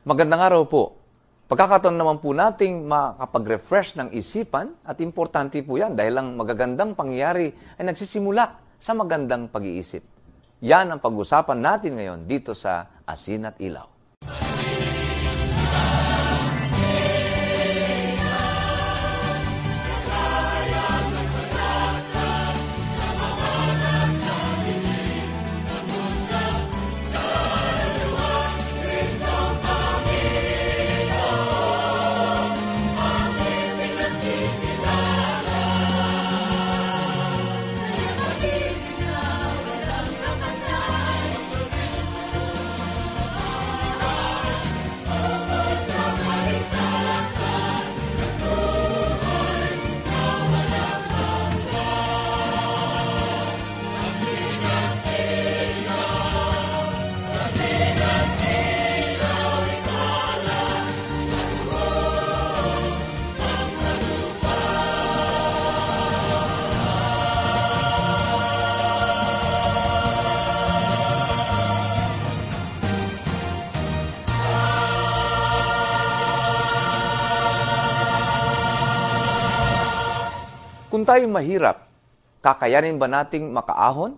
Magandang araw po. Pagkakataon naman po nating makapag-refresh ng isipan at importante po yan dahil ang magagandang pangyayari ay nagsisimula sa magandang pag-iisip. Yan ang pag-usapan natin ngayon dito sa Asin at Ilaw. Kung tayo mahirap, kakayanin ba nating makaahon?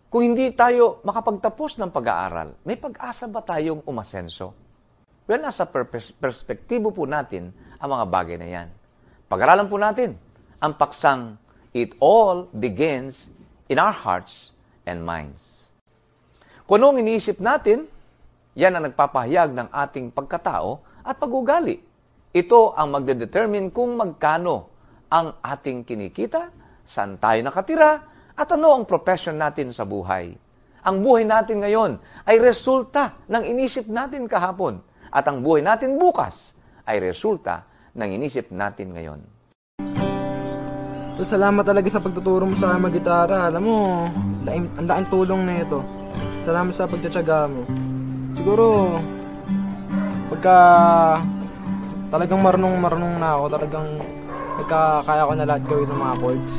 Kung hindi tayo makapagtapos ng pag-aaral, may pag-asa ba tayong umasenso? Well, nasa perspektibo po natin ang mga bagay na yan. Pag-aralan po natin ang paksang It All Begins in Our Hearts and Minds. Kung anong iniisip natin, yan ang nagpapahayag ng ating pagkatao at pag-ugali. Ito ang magdedetermine kung magkano ang ating kinikita, saan tayo nakatira, at ano ang profession natin sa buhay. Ang buhay natin ngayon ay resulta ng inisip natin kahapon, at ang buhay natin bukas ay resulta ng inisip natin ngayon. So, salamat talaga sa pagtuturo mo sa mag-gitara. Alam mo, ang laking tulong na ito. Salamat sa pagtsatsaga mo. Siguro, pagka talagang marunong na ako, talagang kaya ko na lahat gawin ng mga chords.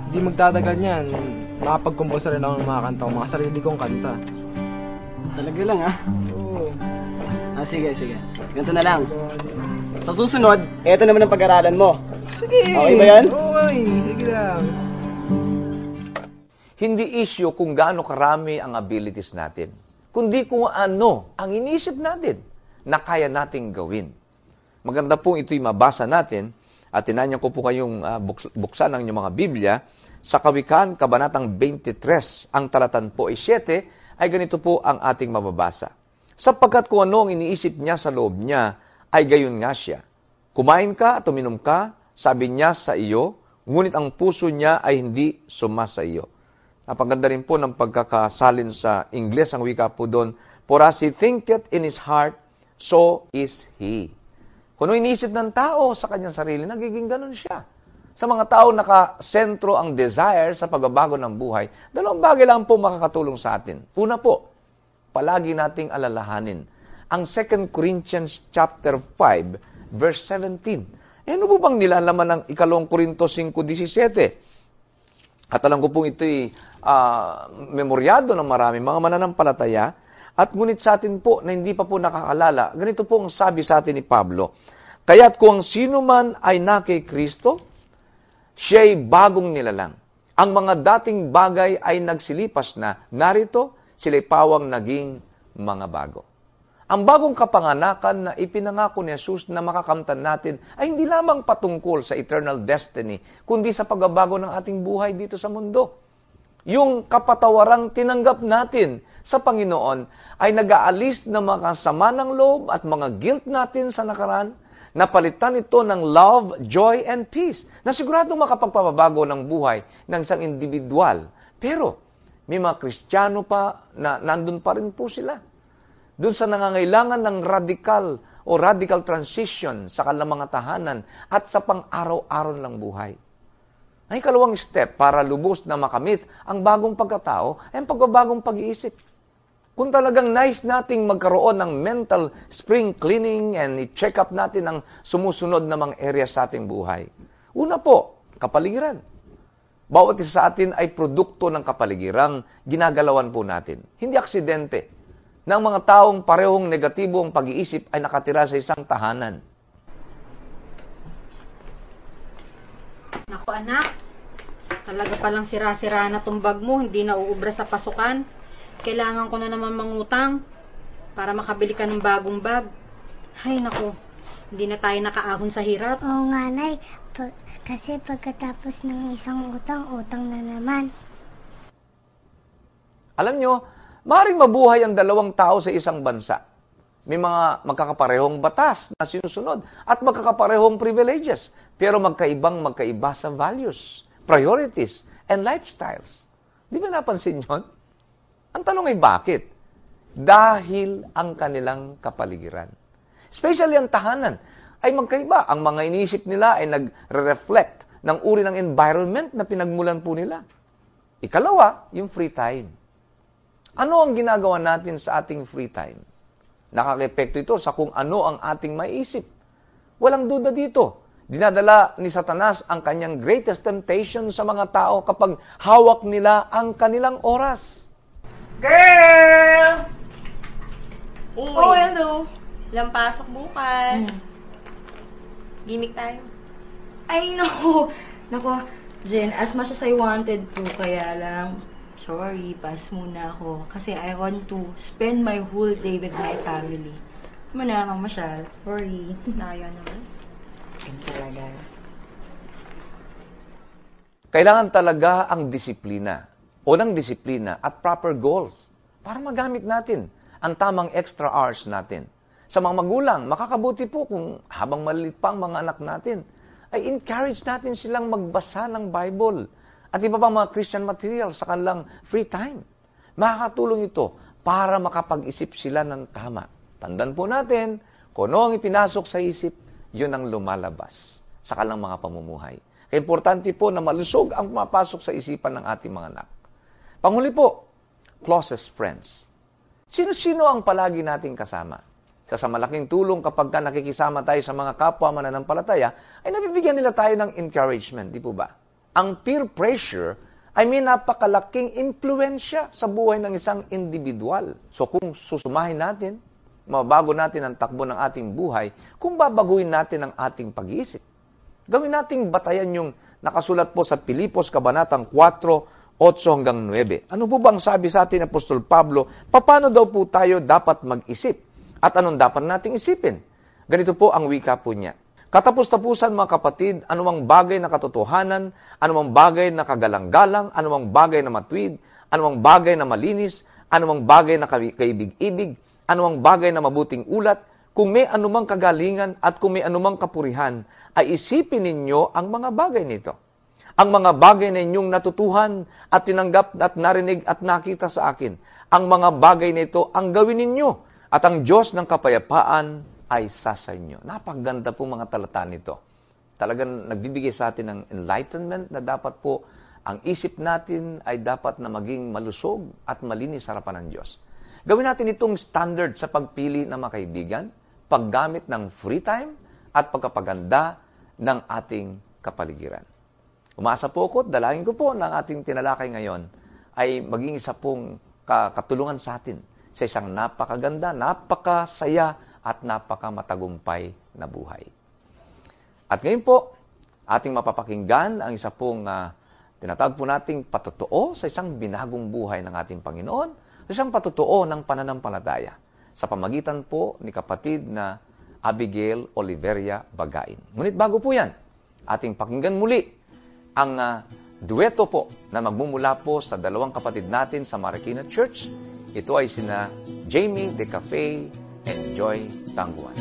Hindi magtatagal niyan, makapag-compose rin ako ng mga kanta, mga sarili kong kanta. Talaga lang, ha? Oo. Sige. Ganito na lang. Sa susunod, eto naman ang pag-aralan mo. Sige! Okay ba yan? Okay, sige lang. Hindi issue kung gaano karami ang abilities natin, kundi kung ano ang inisip natin na kaya nating gawin. Maganda pong ito'y mabasa natin at tinanyan ko po kayong buksan ang inyong mga Biblia sa Kawikaan, Kabanatang 23, ang talatan po ay 7, ay ganito po ang ating mababasa. Sapagkat kung ano ang iniisip niya sa loob niya, ay gayon nga siya. Kumain ka at uminom ka, sabi niya sa iyo, ngunit ang puso niya ay hindi sumasa iyo. Napaganda rin po ng pagkakasalin sa Ingles, ang wika po doon, for as he thinketh in his heart, so is he. Kung ano iniisip ng tao sa kanyang sarili, nagiging ganun siya. Sa mga tao nakasentro ang desire sa pagbabago ng buhay, dalawang bagay lang po makakatulong sa atin. Una po, palagi nating alalahanin ang 2 Corinthians chapter 5, verse 17. Ano po bang nilalaman ng 2 Korintos 5:17? At alam ko pong ito'y memoryado ng marami mga mananampalataya. At ngunit sa atin po na hindi pa po nakakalala, ganito po ang sabi sa atin ni Pablo, kaya't kung sino man ay na kay Kristo, siya'y bagong nilalang. Ang mga dating bagay ay nagsilipas na, narito sila'y pawang naging mga bago. Ang bagong kapanganakan na ipinangako ni Jesus na makakamtan natin ay hindi lamang patungkol sa eternal destiny, kundi sa pagbabago ng ating buhay dito sa mundo. Yung kapatawarang tinanggap natin sa Panginoon ay nag-aalis ng mga sama ng loob at mga guilt natin sa nakaraan, napalitan ito ng love, joy, and peace, na siguradong makapagpapabago ng buhay ng isang individual. Pero may mga Kristiyano pa na nandun pa rin po sila. Doon sa nangangailangan ng radical transition sa kanilang mga tahanan at sa pang-araw-araw lang buhay. Ang ikalawang step para lubos na makamit ang bagong pagkatao ay ang pagbabagong pag-iisip. Kung talagang nice nating magkaroon ng mental spring cleaning and i-check up natin ang sumusunod na mga area sa ating buhay. Una po, kapaligiran. Bawat isa sa atin ay produkto ng kapaligirang ginagalawan po natin. Hindi aksidente. ng mga taong parehong negatibo ang pag-iisip ay nakatira sa isang tahanan. Naku anak, talaga palang sira-sira na tong bag mo, hindi na uubra sa pasukan. Kailangan ko na naman mangutang para makabili ka ng bagong bag. Ay naku, hindi na tayo nakaahon sa hirap. Oo nga, Nay. Kasi pagkatapos ng isang utang, utang na naman. Alam nyo, maaaring mabuhay ang dalawang tao sa isang bansa. May mga magkakaparehong batas na sinusunod at magkakaparehong privileges, pero magkaiba sa values, priorities, and lifestyles. Di ba napansin yun? Ang tanong ay bakit? Dahil ang kanilang kapaligiran. Especially ang tahanan ay magkaiba. Ang mga iniisip nila ay nagre-reflect ng uri ng environment na pinagmulan po nila. Ikalawa, yung free time. Ano ang ginagawa natin sa ating free time? Nakaka-epekto ito sa kung ano ang ating maiisip. Walang duda dito. Dinadala ni Satanas ang kanyang greatest temptation sa mga tao kapag hawak nila ang kanilang oras. Girl! Uy. Oh, hello. Walang pasok bukas. Gimik tayo. Ay, naku. Naku, Jen, as much as I wanted to, kaya lang, sorry, pass muna ako. Kasi I want to spend my whole day with my family. Muna, Mama Shal. Sorry. Naya naman. Ayun talaga. Kailangan talaga ang disiplina o ng disiplina at proper goals para magamit natin ang tamang extra hours natin. Sa mga magulang, makakabuti po kung habang maliit pa ang mga anak natin, ay encourage natin silang magbasa ng Bible at iba pang mga Christian material sa kanilang free time. Makakatulong ito para makapag-isip sila ng tama. Tandaan po natin, kung ano ang ipinasok sa isip, yun ang lumalabas sa kanilang mga pamumuhay. Kaya importante po na malusog ang pumapasok sa isipan ng ating mga anak. Panghuli po, closest friends. Sino-sino ang palagi nating kasama? Sa malaking tulong kapag nakikisama tayo sa mga kapwa mananampalataya, ay nabibigyan nila tayo ng encouragement, di po ba? Ang peer pressure ay may napakalaking impluensya sa buhay ng isang individual. So kung susumahin natin, mabago natin ang takbo ng ating buhay, kung babaguhin natin ang ating pag-iisip. Gawin nating batayan yung nakasulat po sa Pilipos, Kabanatang 4, 8 hanggang 9. Ano po bang sabi sa atin, Apostol Pablo? Paano daw po tayo dapat mag-isip? At anong dapat nating isipin? Ganito po ang wika po niya. Katapos-tapusan mga kapatid, anumang bagay na katotohanan, anumang bagay na kagalang-galang, anumang bagay na matuwid, anumang bagay na malinis, anumang bagay na kaibig-ibig, anumang bagay na mabuting ulat, kung may anumang kagalingan at kung may anumang kapurihan, ay isipin ninyo ang mga bagay nito. Ang mga bagay na inyong natutuhan at tinanggap at narinig at nakita sa akin, ang mga bagay nito ang gawin ninyo at ang Diyos ng kapayapaan ay sa inyo. Napakaganda po mga talata nito. Talagang nagbibigay sa atin ng enlightenment na dapat po ang isip natin ay dapat na maging malusog at malinis sa harapan ng Diyos. Gawin natin itong standard sa pagpili ng mga kaibigan, paggamit ng free time at pagkapaganda ng ating kapaligiran. Umasa po ako, dalangin ko po ng ating tinalakay ngayon ay maging isa pong katulungan sa atin sa isang napakaganda, napakasaya at napakamatagumpay na buhay. At ngayon po, ating mapapakinggan ang isa pong tinatawag po nating patotoo sa isang binagong buhay ng ating Panginoon, sa isang patotoo ng pananampalataya sa pamagitan po ni kapatid na Abigail Oliveria Bagain. Ngunit bago po yan, ating pakinggan muli ang dueto po na magmumula po sa dalawang kapatid natin sa Marikina Church. Ito ay sina Jamie De Cafe and Joy Tanguan.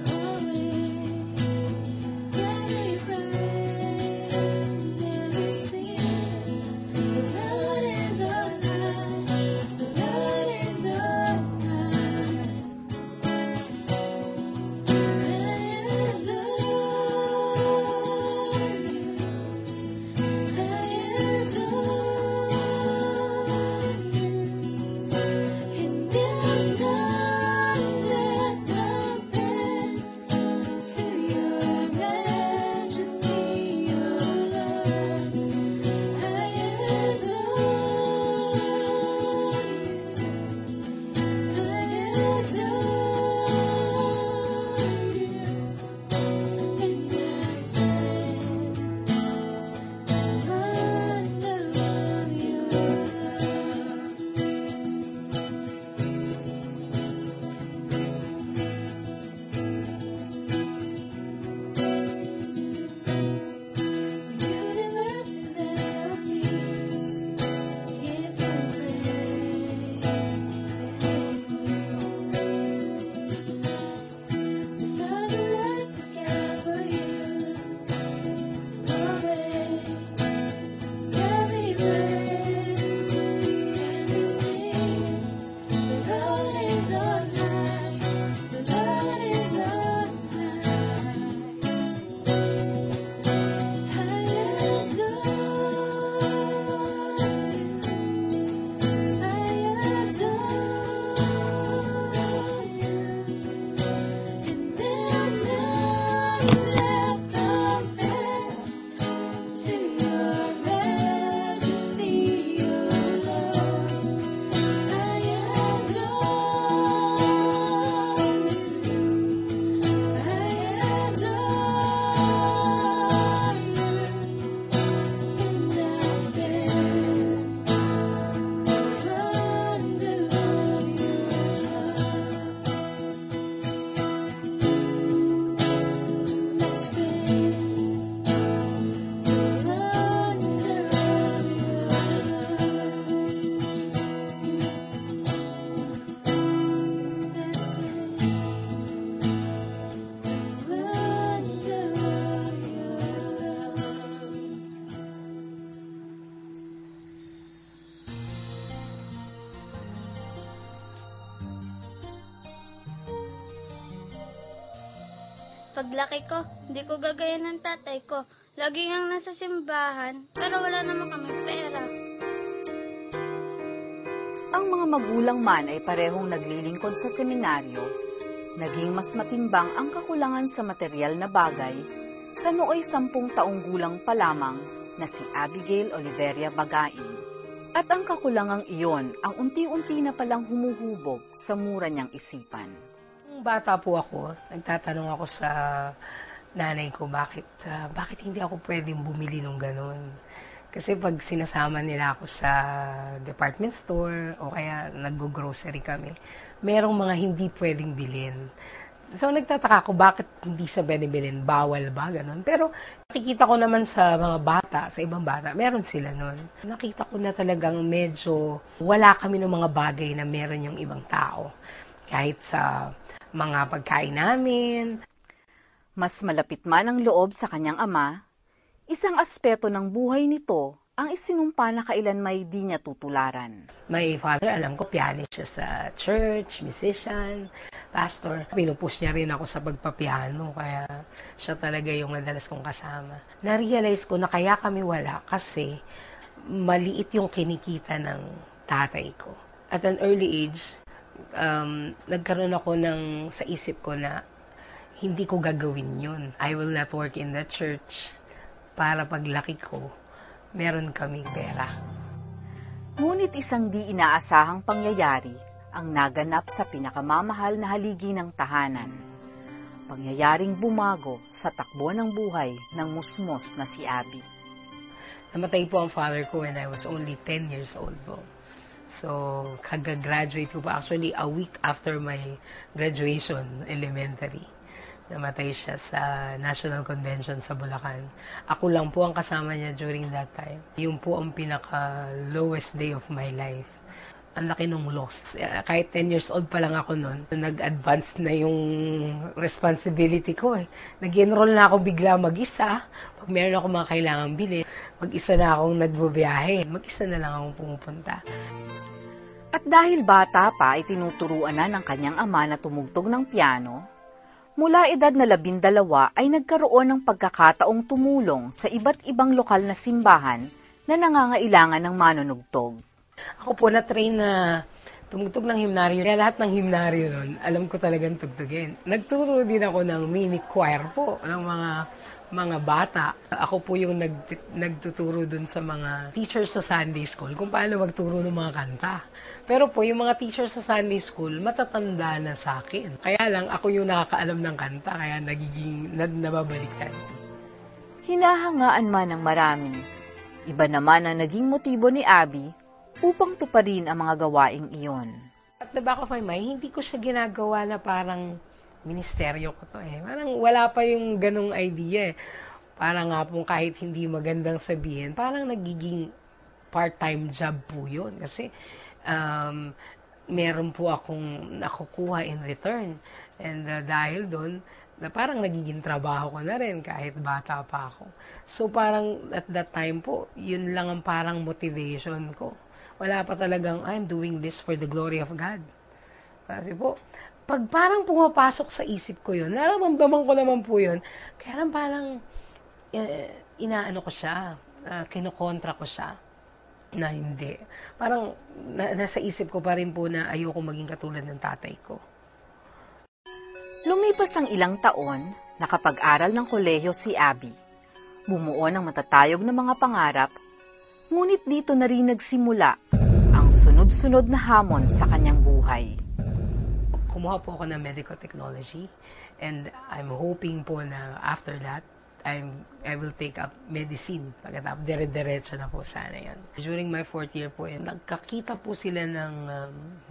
Always very bright. Paglaki ko, hindi ko gagaya ng tatay ko. Lagi ngang nasa simbahan, pero wala naman kami pera. Ang mga magulang man ay parehong naglilingkod sa seminaryo. Naging mas matimbang ang kakulangan sa material na bagay sa nooy 10 taong gulang pa lamang na si Abigail Oliveria Bagain. At ang kakulangang iyon ang unti-unti na palang humuhubog sa mura niyang isipan. Nung bata po ako, nagtatanong ako sa nanay ko bakit hindi ako pwedeng bumili ng ganun. Kasi pag sinasama nila ako sa department store o kaya nag-grocery kami, merong mga hindi pwedeng bilhin. So nagtataka ako bakit hindi siya pwedeng bilhin, bawal ba, ganun. Pero nakikita ko naman sa mga bata, sa ibang bata, meron sila nun. Nakita ko na talagang medyo wala kami ng mga bagay na meron yung ibang tao. Kahit sa mga pagkain namin. Mas malapit man ang loob sa kanyang ama, isang aspeto ng buhay nito ang isinumpa na kailan may di niya tutularan. My father, alam ko, pianist siya sa church, musician, pastor. Pinupush niya rin ako sa pagpapiano, kaya siya talaga yung madalas kong kasama. Na-realize ko na kaya kami wala kasi maliit yung kinikita ng tatay ko. At an early age, nagkaroon ako sa isip ko na hindi ko gagawin yun. I will not work in the church para paglaki ko, meron kaming pera. Ngunit isang di inaasahang pangyayari ang naganap sa pinakamamahal na haligi ng tahanan. Pangyayaring bumago sa takbo ng buhay ng musmos na si Abby. Namatay po ang father ko when I was only 10 years old po. So, kagagraduate ko pa. Actually, a week after my graduation, elementary. Namatay siya sa National Convention sa Bulacan. Ako lang po ang kasama niya during that time. Yun po ang pinaka-lowest day of my life. Ang laki nung loss. Kahit 10 years old pa lang ako noon, nag-advance na yung responsibility ko eh. Nag-enroll na ako bigla mag-isa. Pag meron ako mga kailangang bilhin, mag-isa na akong nagbubiyahe. Mag-isa na lang akong pumupunta. At dahil bata pa ay tinuturuan na ng kanyang ama na tumugtog ng piano, mula edad na 12 ay nagkaroon ng pagkakataong tumulong sa iba't ibang lokal na simbahan na nangangailangan ng manunugtog. Ako po na-train na tumugtog ng himnaryo. Kaya lahat ng himnaryo nun, alam ko talagang tugtugin. Nagturo din ako ng mini choir po ng mga bata. Ako po yung nagtuturo dun sa mga teachers sa Sunday School kung paano magturo ng mga kanta. Pero po, yung mga teachers sa Sunday School, matatanda na sa akin. Kaya lang, ako yung nakakaalam ng kanta, kaya nagiging nababaliktad. Hinahangaan man ng marami, iba naman ang naging motibo ni Abby upang tuparin ang mga gawaing iyon. At the back of my mind, hindi ko siya ginagawa na parang ministeryo ko to eh. Parang wala pa yung ganong idea eh. Parang nga po kahit hindi magandang sabihin, parang nagiging part-time job po yun. Kasi meron po akong nakukuha in return. And dahil doon, na parang nagiging trabaho ko na rin kahit bata pa ako. So parang at that time po, yun lang ang parang motivation ko. Wala pa talagang, I'm doing this for the glory of God. Kasi po, pag parang pumapasok sa isip ko yun, nararamdaman ko naman po yun, kaya lang parang inaano ko siya, kinukontra ko siya, na hindi. Parang nasa isip ko pa rin po na ayoko maging katulad ng tatay ko. Lumipas ang ilang taon, nakapag-aral ng kolehiyo si Abby. Bumuo ng matatayog na mga pangarap, ngunit dito na rin nagsimula ang sunod-sunod na hamon sa kanyang buhay. Kumuha po ako ng medical technology and I'm hoping po na after that, I will take up medicine. Pagkatapos, dire-diretso na po sana yan. During my 4th year po, nagkakita po sila ng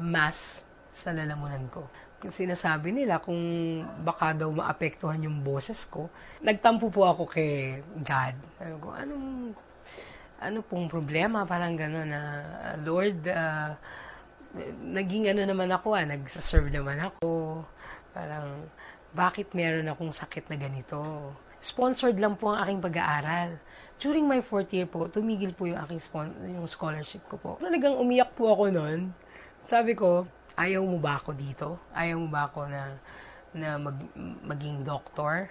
mass sa lalamunan ko. Sinasabi nila kung baka daw maapektuhan yung boses ko. Nagtampo po ako kay God. Sabi ko, ano pong problema? Parang gano'n na, Lord, naging ano naman ako, nagsaserve naman ako. Parang, bakit meron akong sakit na ganito? Sponsored lang po ang aking pag-aaral. During my 4th year po, tumigil po yung aking yung scholarship ko po. Talagang umiyak po ako noon. Sabi ko, ayaw mo ba ako dito? Ayaw mo ba ako na maging doktor?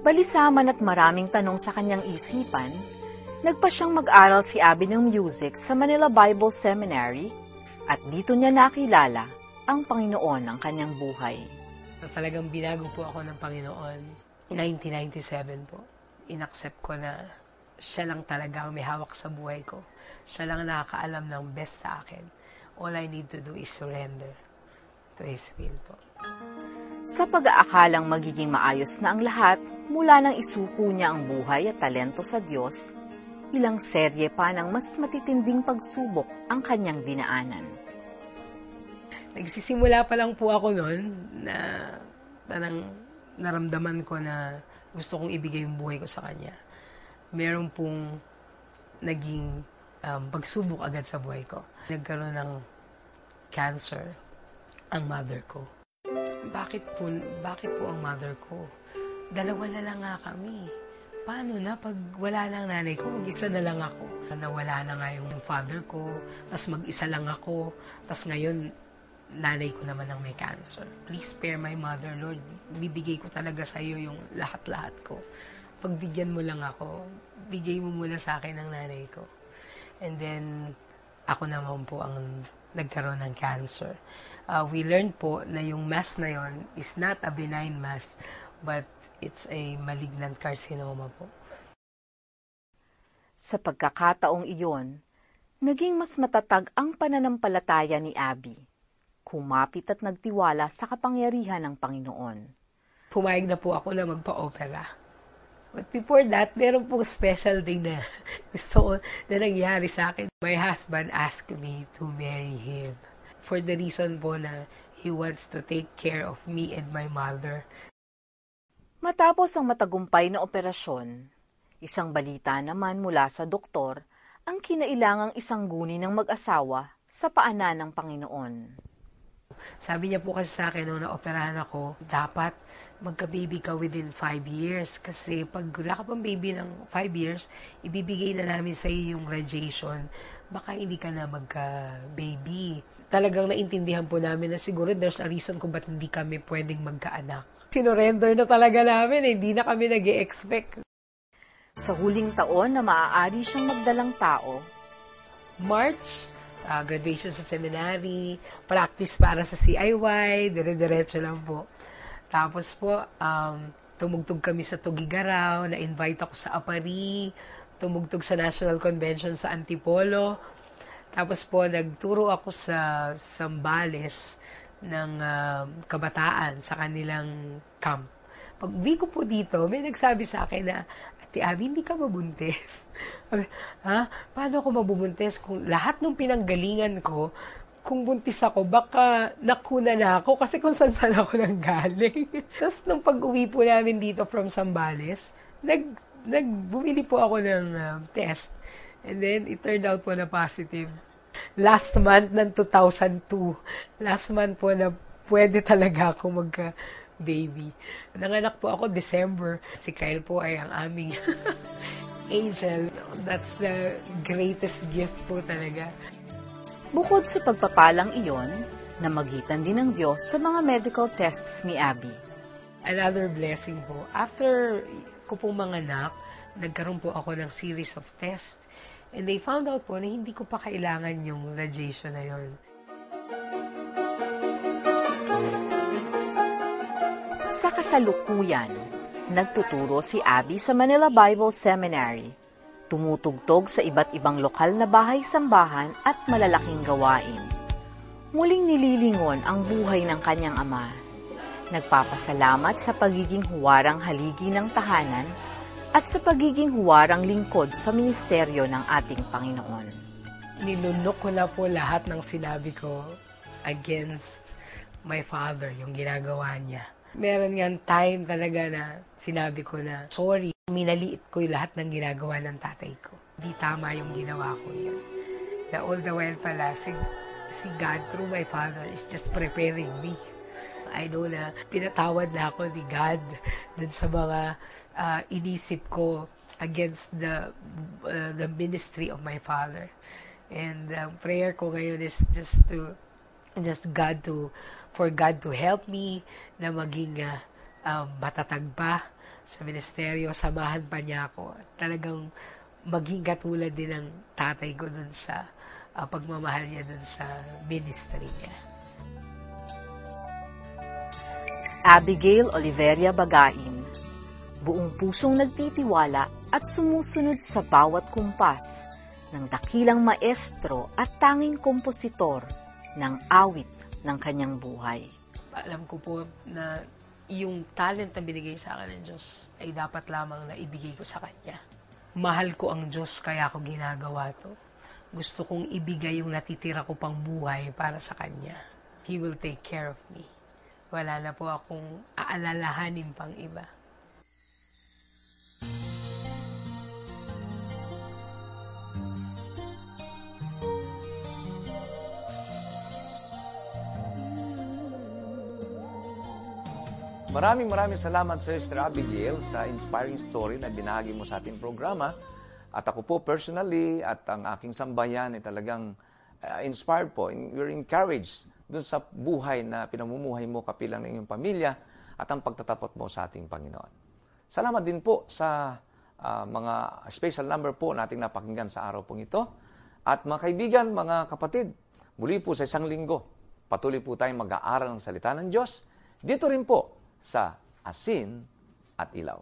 Balisaman at maraming tanong sa kanyang isipan, nagpa siyang mag-aral si Abby ng music sa Manila Bible Seminary at dito niya nakilala ang Panginoon ng kanyang buhay. Talagang binago po ako ng Panginoon. 1997 po. Inaccept ko na siya lang talaga ang may hawak sa buhay ko. Siya lang nakakaalam ng best sa akin. All I need to do is surrender to His will po. Sa pag-aakalang magiging maayos na ang lahat, mula nang isuko niya ang buhay at talento sa Diyos, ilang serye pa ng mas matitinding pagsubok ang kanyang dinaanan. Nagsisimula pa lang po ako noon na parang naramdaman ko na gusto kong ibigay yung buhay ko sa Kanya. Meron pong naging pagsubok agad sa buhay ko. Nagkaroon ng cancer ang mother ko. Bakit po ang mother ko? Dalawa na lang nga kami. Paano na pag wala na ang nanay ko, mag-isa na lang ako. Nawala na nga yung father ko, tas mag-isa lang ako, tas ngayon, nanay ko naman ang may cancer. Please spare my mother, Lord. Bibigay ko talaga sa iyo yung lahat-lahat ko. Pagbigyan mo lang ako, bigay mo muna sa akin ang nanay ko. And then, ako naman po ang nagkaroon ng cancer. We learned po na yung mass na yon is not a benign mass, but it's a malignant carcinoma po. Sa pagkakataong iyon, naging mas matatag ang pananampalataya ni Abby. Kumapit at nagtiwala sa kapangyarihan ng Panginoon. Pumayag na po ako na magpa-opera. But before that, meron pong special thing na gusto na nangyari sa akin. My husband asked me to marry him for the reason po na he wants to take care of me and my mother. Matapos ang matagumpay na operasyon, isang balita naman mula sa doktor ang kinailangang isanggunin ng mag-asawa sa paanan ng Panginoon. Sabi niya po kasi sa akin nung naoperahan ako, dapat magka-baby ka within 5 years. Kasi pag wala ka pang baby ng 5 years, ibibigay na namin sa iyo yung radiation. Baka hindi ka na magka-baby. Talagang naintindihan po namin na siguro there's a reason kung ba't hindi kami pwedeng magkaanak. Sinurrender na talaga namin, hindi na kami nag-e-expect. Sa huling taon na maaari siyang magdalang tao, March, graduation sa seminary, practice para sa CIY, dire-diretso lang po. Tapos po, tumugtog kami sa Tugigaraw, na-invite ako sa Apari, tumugtog sa National Convention sa Antipolo. Tapos po, nagturo ako sa Zambales ng kabataan sa kanilang camp. Pag uwi ko po dito, may nagsabi sa akin na, Ate Abby, hindi ka mabuntis. Ha? Paano ako mabubuntis? Kung lahat ng pinanggalingan ko, kung buntis ako, baka nakuna na ako kasi kung saan ako nang galing. Tapos nung pag-uwi po namin dito from Zambales, bumili po ako ng test. And then, it turned out po na positive. Last month ng 2002, last month po na pwede talaga ako magka-baby. Nanganak po ako December. Si Kyle po ay ang aming angel. That's the greatest gift po talaga. Bukod sa pagpapalang iyon, namagitan din ng Diyos sa mga medical tests ni Abby. Another blessing po. After ko pong manganak, nagkaroon po ako ng series of tests. And they found out po na hindi ko pa kailangan yung radiation na yun. Sa kasalukuyan, nagtuturo si Abby sa Manila Bible Seminary. Tumutugtog sa iba't ibang lokal na bahay-sambahan at malalaking gawain. Muling nililingon ang buhay ng kanyang ama. Nagpapasalamat sa pagiging huwarang haligi ng tahanan at sa pagiging huwarang lingkod sa ministeryo ng ating Panginoon. Nilunok ko na po lahat ng sinabi ko against my father, yung ginagawa niya. Meron nga time talaga na sinabi ko na, sorry, minaliit ko yung lahat ng ginagawa ng tatay ko. Hindi tama yung ginawa ko yun. Na all the while pala, si God through my father is just preparing me. I know na pinatawad na ako ni God dun sa mga inisip ko against the ministry of my father. And prayer ko ngayon is for God to help me na maging matatag pa sa ministeryo, samahan pa niya ako. Talagang maging katulad din ng tatay ko dun sa pagmamahal niya dun sa ministry niya. Abigail Oliveria Bagain, buong pusong nagtitiwala at sumusunod sa bawat kumpas ng dakilang maestro at tanging kompositor ng awit ng kanyang buhay. Alam ko po na yung talent na binigay sa akin ng Diyos ay dapat lamang na ibigay ko sa Kanya. Mahal ko ang Diyos kaya ako ginagawa to. Gusto kong ibigay yung natitira ko pang buhay para sa Kanya. He will take care of me. Wala na po akong aalalahanin pang iba. Maraming salamat sa Sister Abigail sa inspiring story na binahagi mo sa ating programa. At ako po personally at ang aking sambayan ay talagang inspired po. We're encouraged dun sa buhay na pinamumuhay mo kapilang ng iyong pamilya at ang pagtatapot mo sa ating Panginoon. Salamat din po sa mga special number po nating napakinggan sa araw pong ito. At mga kaibigan, mga kapatid, muli po sa isang linggo, patuloy po tayong mag-aaral ng salita ng Diyos. Dito rin po sa Asin at Ilaw.